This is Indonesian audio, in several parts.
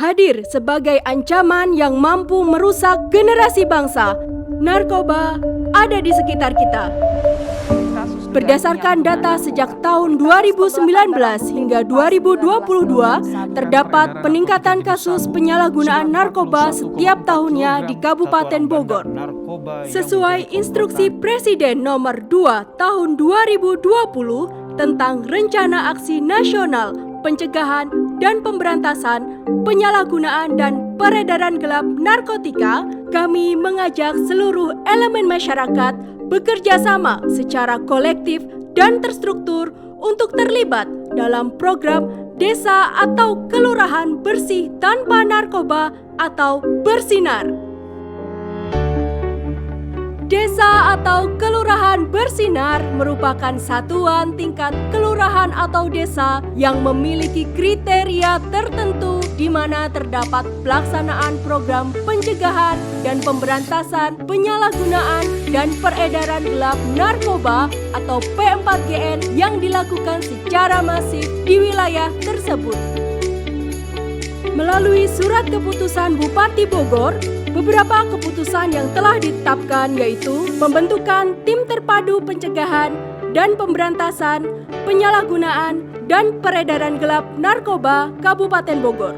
hadir sebagai ancaman yang mampu merusak generasi bangsa. Narkoba ada di sekitar kita. Berdasarkan data sejak tahun 2019 hingga 2022, terdapat peningkatan kasus penyalahgunaan narkoba setiap tahunnya di Kabupaten Bogor. Sesuai instruksi Presiden nomor 2 tahun 2020 tentang Rencana Aksi Nasional Pencegahan dan Pemberantasan Penyalahgunaan dan Peredaran Gelap Narkotika, kami mengajak seluruh elemen masyarakat bekerja sama secara kolektif dan terstruktur untuk terlibat dalam program Desa atau Kelurahan Bersih Tanpa Narkoba atau Bersinar. Desa atau Kelurahan Bersinar merupakan satuan tingkat kelurahan atau desa yang memiliki kriteria tertentu di mana terdapat pelaksanaan program pencegahan dan pemberantasan penyalahgunaan dan peredaran gelap narkoba atau P4GN yang dilakukan secara masif di wilayah tersebut. Melalui surat keputusan Bupati Bogor, beberapa keputusan yang telah ditetapkan yaitu pembentukan tim terpadu pencegahan dan pemberantasan penyalahgunaan dan peredaran gelap narkoba Kabupaten Bogor,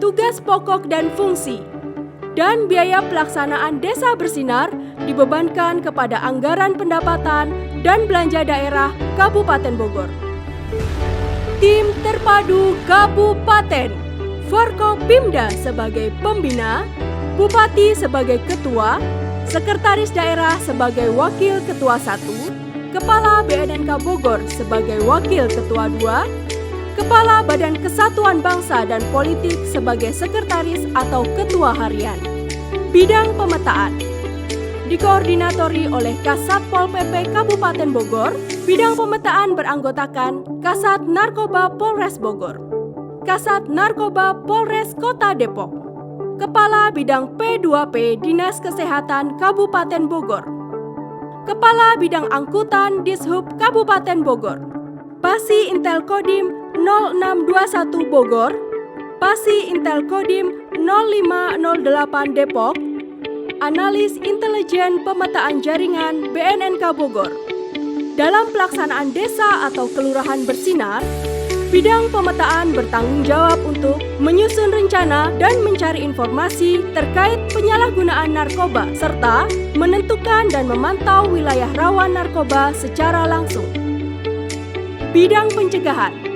tugas pokok dan fungsi, dan biaya pelaksanaan Desa Bersinar dibebankan kepada anggaran pendapatan dan belanja daerah Kabupaten Bogor. Tim terpadu Kabupaten, Forkopimda sebagai pembina, Bupati sebagai ketua, Sekretaris Daerah sebagai wakil ketua 1, Kepala BNNK Bogor sebagai wakil ketua 2, Kepala Badan Kesatuan Bangsa dan Politik sebagai sekretaris atau ketua harian. Bidang pemetaan dikoordinatori oleh Kasat Pol PP Kabupaten Bogor. Bidang pemetaan beranggotakan Kasat Narkoba Polres Bogor, Kasat Narkoba Polres Kota Depok, Kepala Bidang P2P Dinas Kesehatan Kabupaten Bogor, Kepala Bidang Angkutan Dishub Kabupaten Bogor, Pasi Intel Kodim 0621 Bogor, Pasi Intel Kodim 0508 Depok, Analis Intelijen Pemetaan Jaringan BNNK Bogor. Dalam pelaksanaan desa atau kelurahan bersinar, bidang pemetaan bertanggung jawab untuk menyusun rencana dan mencari informasi terkait penyalahgunaan narkoba, serta menentukan dan memantau wilayah rawan narkoba secara langsung. Bidang pencegahan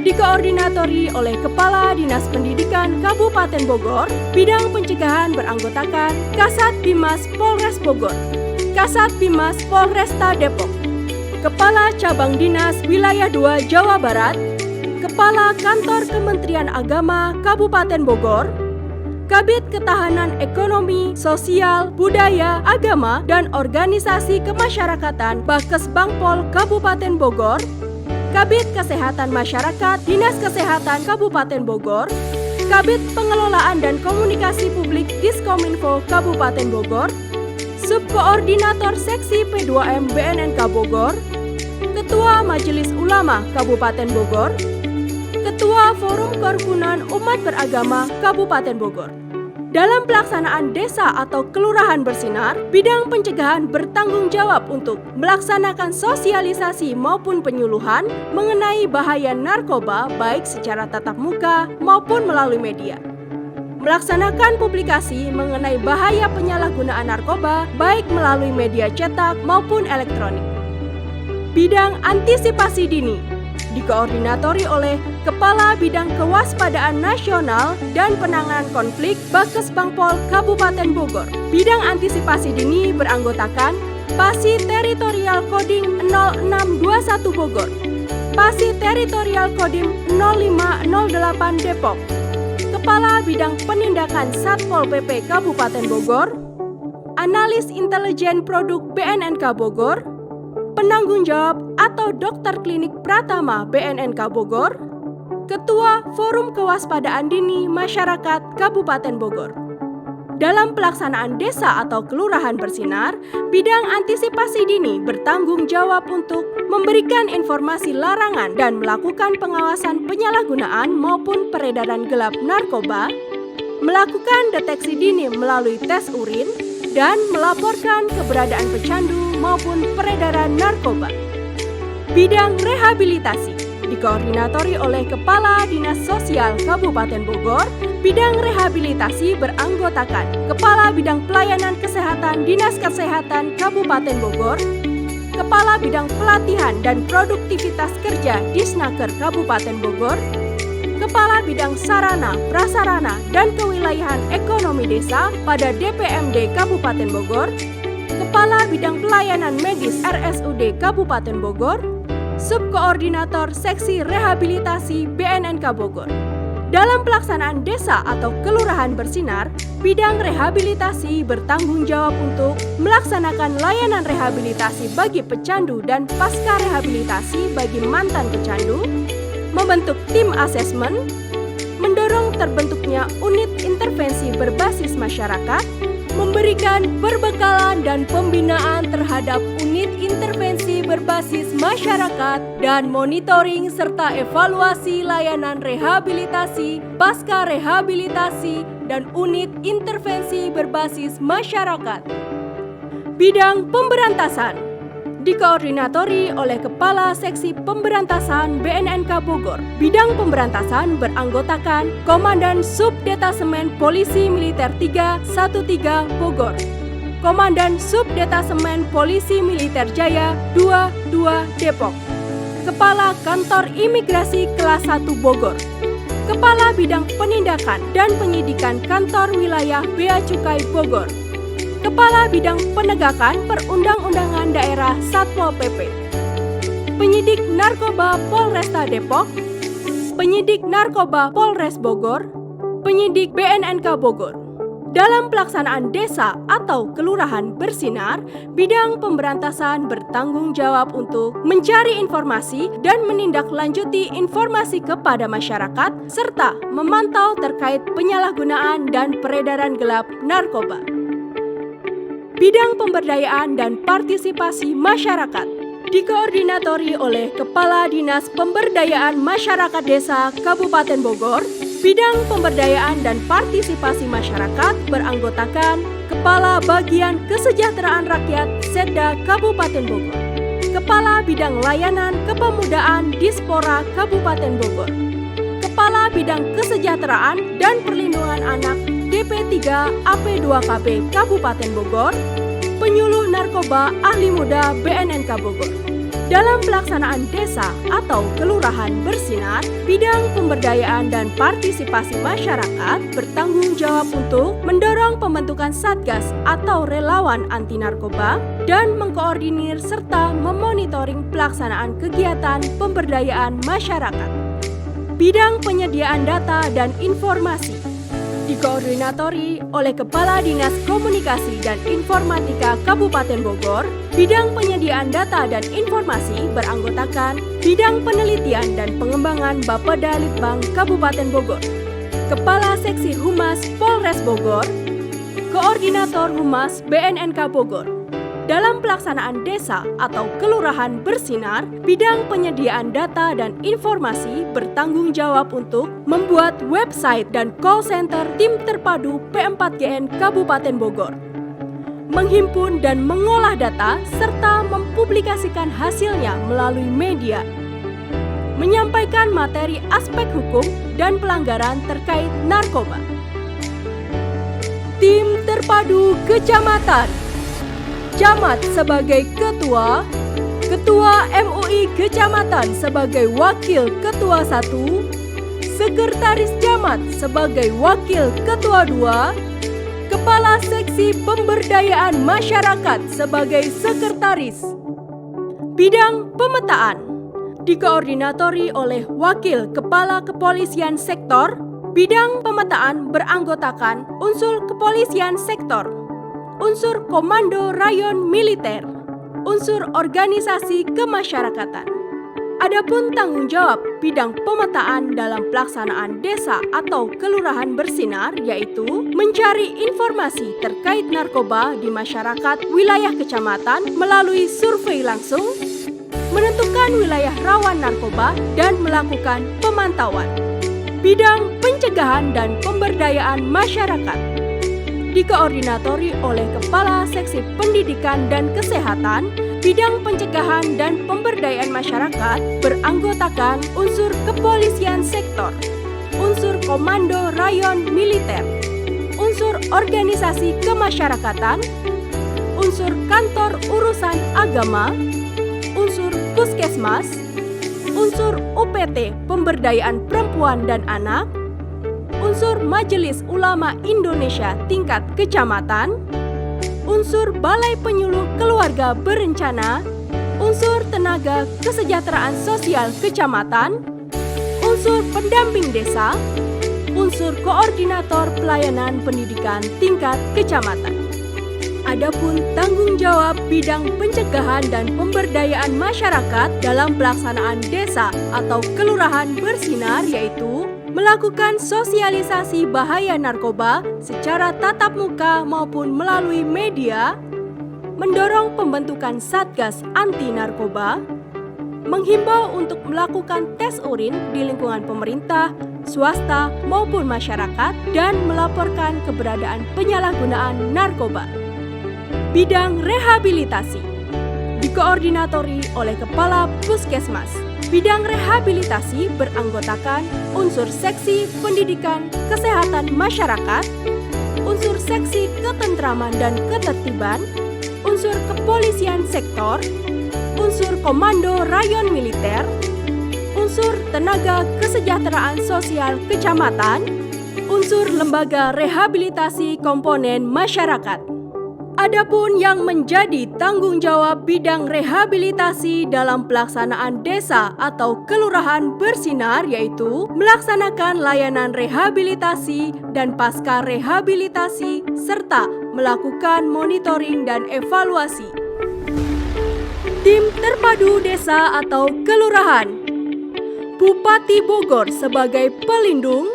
dikoordinatori oleh Kepala Dinas Pendidikan Kabupaten Bogor. Bidang pencegahan beranggotakan Kasat Bimas Polres Bogor, Kasat Bimas Polresta Depok, Kepala Cabang Dinas Wilayah 2 Jawa Barat, Kepala Kantor Kementerian Agama Kabupaten Bogor, Kabid Ketahanan Ekonomi, Sosial, Budaya, Agama, dan Organisasi Kemasyarakatan Bakes Bangpol Kabupaten Bogor, Kabid Kesehatan Masyarakat Dinas Kesehatan Kabupaten Bogor, Kabid Pengelolaan dan Komunikasi Publik Diskominfo Kabupaten Bogor, Subkoordinator Seksi P2M BNNK Bogor, Ketua Majelis Ulama Kabupaten Bogor, Ketua Forum Kerukunan Umat Beragama Kabupaten Bogor. Dalam pelaksanaan desa atau kelurahan bersinar, bidang pencegahan bertanggung jawab untuk melaksanakan sosialisasi maupun penyuluhan mengenai bahaya narkoba baik secara tatap muka maupun melalui media. Melaksanakan publikasi mengenai bahaya penyalahgunaan narkoba baik melalui media cetak maupun elektronik. Bidang antisipasi dini dikoordinatori oleh Kepala Bidang Kewaspadaan Nasional dan Penanganan Konflik Bakes Bangpol Kabupaten Bogor. Bidang antisipasi dini beranggotakan Pasi Teritorial Kodim 0621 Bogor, Pasi Teritorial Kodim 0508 Depok, Kepala Bidang Penindakan Satpol PP Kabupaten Bogor, Analis Intelijen Produk BNNK Bogor, Penanggung Jawab atau Dokter Klinik Pratama BNNK Bogor, Ketua Forum Kewaspadaan Dini Masyarakat Kabupaten Bogor. Dalam pelaksanaan desa atau kelurahan bersinar, bidang antisipasi dini bertanggung jawab untuk memberikan informasi larangan dan melakukan pengawasan penyalahgunaan maupun peredaran gelap narkoba, melakukan deteksi dini melalui tes urin, dan melaporkan keberadaan pecandu maupun peredaran narkoba. Bidang rehabilitasi dikoordinatori oleh Kepala Dinas Sosial Kabupaten Bogor. Bidang rehabilitasi beranggotakan Kepala Bidang Pelayanan Kesehatan Dinas Kesehatan Kabupaten Bogor, Kepala Bidang Pelatihan dan Produktivitas Kerja Disnaker Kabupaten Bogor, Kepala Bidang Sarana, Prasarana, dan Kewilayahan Ekonomi Desa pada DPMD Kabupaten Bogor, Kepala Bidang Pelayanan Medis RSUD Kabupaten Bogor, Subkoordinator Seksi Rehabilitasi BNNK Bogor. Dalam pelaksanaan desa atau kelurahan bersinar, bidang rehabilitasi bertanggung jawab untuk melaksanakan layanan rehabilitasi bagi pecandu dan pasca rehabilitasi bagi mantan pecandu, membentuk tim asesmen, mendorong terbentuknya unit intervensi berbasis masyarakat, memberikan perbekalan dan pembinaan terhadap unit intervensi berbasis masyarakat, dan monitoring serta evaluasi layanan rehabilitasi, pasca rehabilitasi, dan unit intervensi berbasis masyarakat. Bidang pemberantasan dikoordinatori oleh Kepala Seksi Pemberantasan BNNK Bogor. Bidang pemberantasan beranggotakan Komandan Subdetasemen Polisi Militer 313 Bogor, Komandan Subdetasemen Polisi Militer Jaya 22 Depok, Kepala Kantor Imigrasi Kelas 1 Bogor, Kepala Bidang Penindakan dan Penyidikan Kantor Wilayah Bea Cukai Bogor, Kepala Bidang Penegakan Perundang-undangan Daerah Satpol PP, Penyidik Narkoba Polresta Depok, Penyidik Narkoba Polres Bogor, Penyidik BNNK Bogor. Dalam pelaksanaan desa atau kelurahan bersinar, bidang pemberantasan bertanggung jawab untuk mencari informasi dan menindaklanjuti informasi kepada masyarakat, serta memantau terkait penyalahgunaan dan peredaran gelap narkoba. Bidang pemberdayaan dan partisipasi masyarakat dikoordinatori oleh Kepala Dinas Pemberdayaan Masyarakat Desa Kabupaten Bogor. Bidang pemberdayaan dan partisipasi masyarakat beranggotakan Kepala Bagian Kesejahteraan Rakyat Setda Kabupaten Bogor, Kepala Bidang Layanan Kepemudaan Dispora Kabupaten Bogor, Kepala Bidang Kesejahteraan dan Perlindungan Anak DP3 AP2KB Kabupaten Bogor, Penyuluh Narkoba Ahli Muda BNNK Bogor. Dalam pelaksanaan desa atau kelurahan bersinar, bidang pemberdayaan dan partisipasi masyarakat bertanggung jawab untuk mendorong pembentukan satgas atau relawan anti narkoba dan mengkoordinir serta memonitoring pelaksanaan kegiatan pemberdayaan masyarakat. Bidang penyediaan data dan informasi dikoordinatori oleh Kepala Dinas Komunikasi dan Informatika Kabupaten Bogor. Bidang penyediaan data dan informasi beranggotakan Bidang Penelitian dan Pengembangan Bapeda Litbang Kabupaten Bogor, Kepala Seksi Humas Polres Bogor, Koordinator Humas BNNK Bogor. Dalam pelaksanaan desa atau kelurahan bersinar, bidang penyediaan data dan informasi bertanggung jawab untuk membuat website dan call center tim terpadu P4GN Kabupaten Bogor, menghimpun dan mengolah data serta mempublikasikan hasilnya melalui media, menyampaikan materi aspek hukum dan pelanggaran terkait narkoba. Tim Terpadu Kecamatan, Camat sebagai Ketua, Ketua MUI Kecamatan sebagai Wakil Ketua 1, Sekretaris Camat sebagai Wakil Ketua 2, Kepala Seksi Pemberdayaan Masyarakat sebagai Sekretaris. Bidang pemetaan dikoordinatori oleh Wakil Kepala Kepolisian Sektor. Bidang pemetaan beranggotakan unsur kepolisian sektor, unsur komando rayon militer, unsur organisasi kemasyarakatan. Adapun tanggung jawab bidang pemetaan dalam pelaksanaan desa atau kelurahan bersinar yaitu mencari informasi terkait narkoba di masyarakat wilayah kecamatan melalui survei langsung, menentukan wilayah rawan narkoba dan melakukan pemantauan. bidang pencegahan dan pemberdayaan masyarakat. Dikoordinatori oleh Kepala Seksi Pendidikan dan Kesehatan, bidang pencegahan dan pemberdayaan masyarakat beranggotakan unsur kepolisian sektor, unsur komando rayon militer, unsur organisasi kemasyarakatan, unsur kantor urusan agama, unsur puskesmas, unsur UPT pemberdayaan perempuan dan anak, unsur Majelis Ulama Indonesia tingkat kecamatan, unsur Balai Penyuluh Keluarga Berencana, unsur tenaga kesejahteraan sosial kecamatan, unsur pendamping desa, unsur koordinator pelayanan pendidikan tingkat kecamatan. Adapun tanggung jawab bidang pencegahan dan pemberdayaan masyarakat dalam pelaksanaan desa atau kelurahan bersinar yaitu melakukan sosialisasi bahaya narkoba secara tatap muka maupun melalui media, mendorong pembentukan Satgas Anti Narkoba, menghimbau untuk melakukan tes urin di lingkungan pemerintah, swasta maupun masyarakat, dan melaporkan keberadaan penyalahgunaan narkoba. Bidang rehabilitasi dikoordinatori oleh Kepala Puskesmas. Bidang rehabilitasi beranggotakan unsur seksi pendidikan kesehatan masyarakat, unsur seksi ketentraman dan ketertiban, unsur kepolisian sektor, unsur komando rayon militer, unsur tenaga kesejahteraan sosial kecamatan, unsur lembaga rehabilitasi komponen masyarakat. Adapun yang menjadi tanggung jawab bidang rehabilitasi dalam pelaksanaan desa atau kelurahan bersinar yaitu melaksanakan layanan rehabilitasi dan pasca rehabilitasi serta melakukan monitoring dan evaluasi. Tim Terpadu Desa atau Kelurahan, Bupati Bogor sebagai pelindung,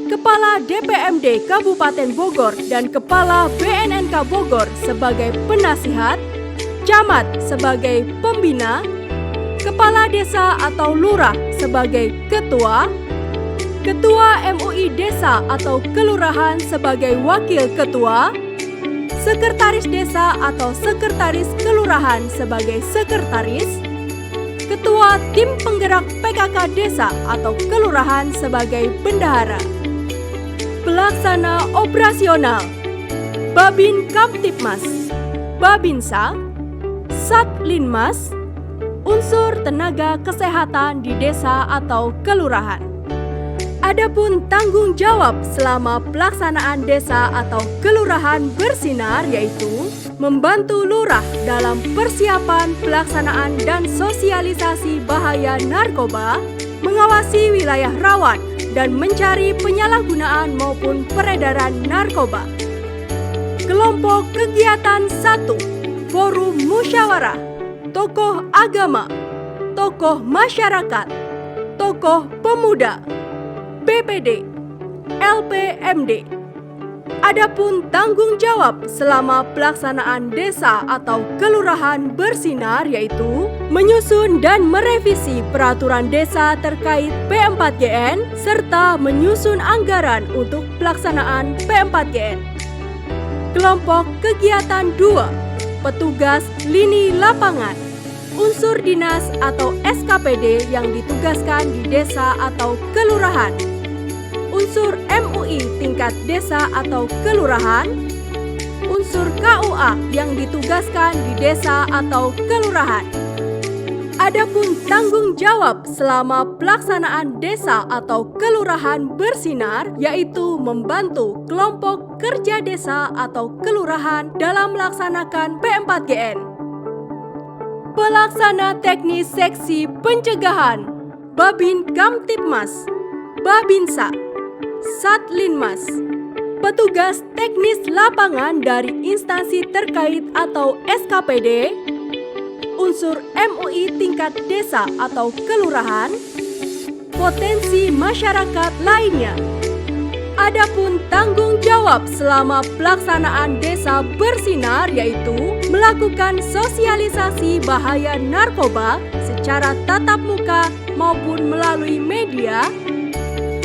Kepala DPMD Kabupaten Bogor dan Kepala BNNK Bogor sebagai penasihat, Camat sebagai pembina, Kepala Desa atau Lurah sebagai ketua, Ketua MUI Desa atau Kelurahan sebagai wakil ketua, Sekretaris Desa atau Sekretaris Kelurahan sebagai sekretaris, Ketua Tim Penggerak PKK Desa atau Kelurahan sebagai bendahara. Pelaksana operasional Babin Kamtipmas, Babinsa, Satlinmas, unsur tenaga kesehatan di desa atau kelurahan. Adapun tanggung jawab selama pelaksanaan desa atau kelurahan bersinar yaitu membantu lurah dalam persiapan pelaksanaan dan sosialisasi bahaya narkoba, mengawasi wilayah rawan, dan mencari penyalahgunaan maupun peredaran narkoba. Kelompok kegiatan 1, forum musyawarah, tokoh agama, tokoh masyarakat, tokoh pemuda, BPD, LPMD. Adapun tanggung jawab selama pelaksanaan desa atau kelurahan bersinar yaitu menyusun dan merevisi peraturan desa terkait P4GN serta menyusun anggaran untuk pelaksanaan P4GN. Kelompok kegiatan 2, petugas lini lapangan, unsur dinas atau SKPD yang ditugaskan di desa atau kelurahan, unsur MUI tingkat desa atau kelurahan, unsur KUA yang ditugaskan di desa atau kelurahan. Adapun tanggung jawab selama pelaksanaan desa atau kelurahan bersinar yaitu membantu kelompok kerja desa atau kelurahan dalam melaksanakan P4GN. Pelaksana teknis seksi pencegahan Babin Kamtipmas, Babinsa, Satlinmas, petugas teknis lapangan dari instansi terkait atau SKPD, unsur MUI tingkat desa atau kelurahan, potensi masyarakat lainnya. Adapun tanggung jawab selama pelaksanaan desa bersinar yaitu melakukan sosialisasi bahaya narkoba secara tatap muka maupun melalui media,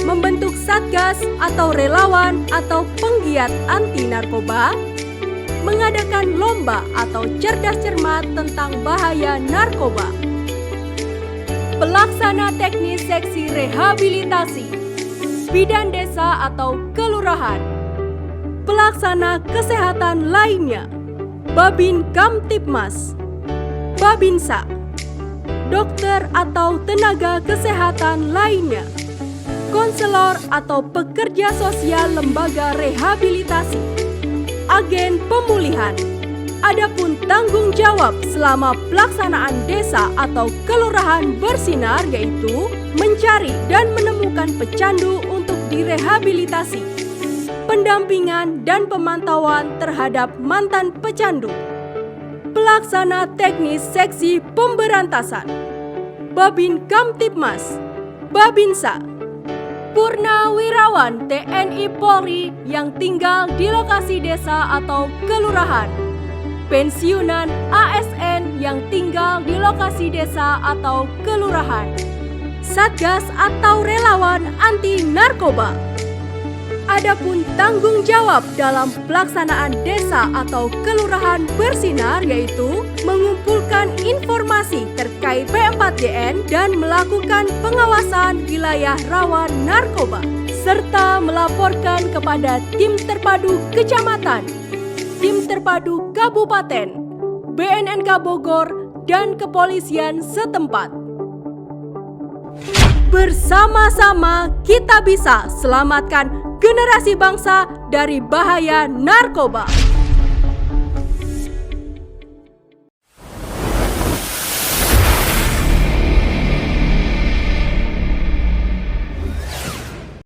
membentuk satgas atau relawan atau penggiat anti narkoba, mengadakan lomba atau cerdas cermat tentang bahaya narkoba, pelaksana teknis seksi rehabilitasi, bidan desa atau kelurahan, pelaksana kesehatan lainnya, Babin Kamtibmas, Babinsa, dokter atau tenaga kesehatan lainnya, konselor atau pekerja sosial lembaga rehabilitasi, agen pemulihan. Adapun tanggung jawab selama pelaksanaan desa atau kelurahan bersinar yaitu mencari dan menemukan pecandu untuk direhabilitasi, pendampingan dan pemantauan terhadap mantan pecandu, pelaksana teknis seksi pemberantasan, Babin Kamtibmas, Babinsa, Purnawirawan TNI Polri yang tinggal di lokasi desa atau kelurahan, pensiunan ASN yang tinggal di lokasi desa atau kelurahan, satgas atau relawan anti narkoba. Adapun tanggung jawab dalam pelaksanaan desa atau kelurahan bersinar yaitu mengumpulkan informasi terkait P4GN dan melakukan pengawasan wilayah rawan narkoba, serta melaporkan kepada tim terpadu kecamatan, tim terpadu kabupaten, BNNK Bogor, dan kepolisian setempat. Bersama-sama kita bisa selamatkan generasi bangsa dari bahaya narkoba.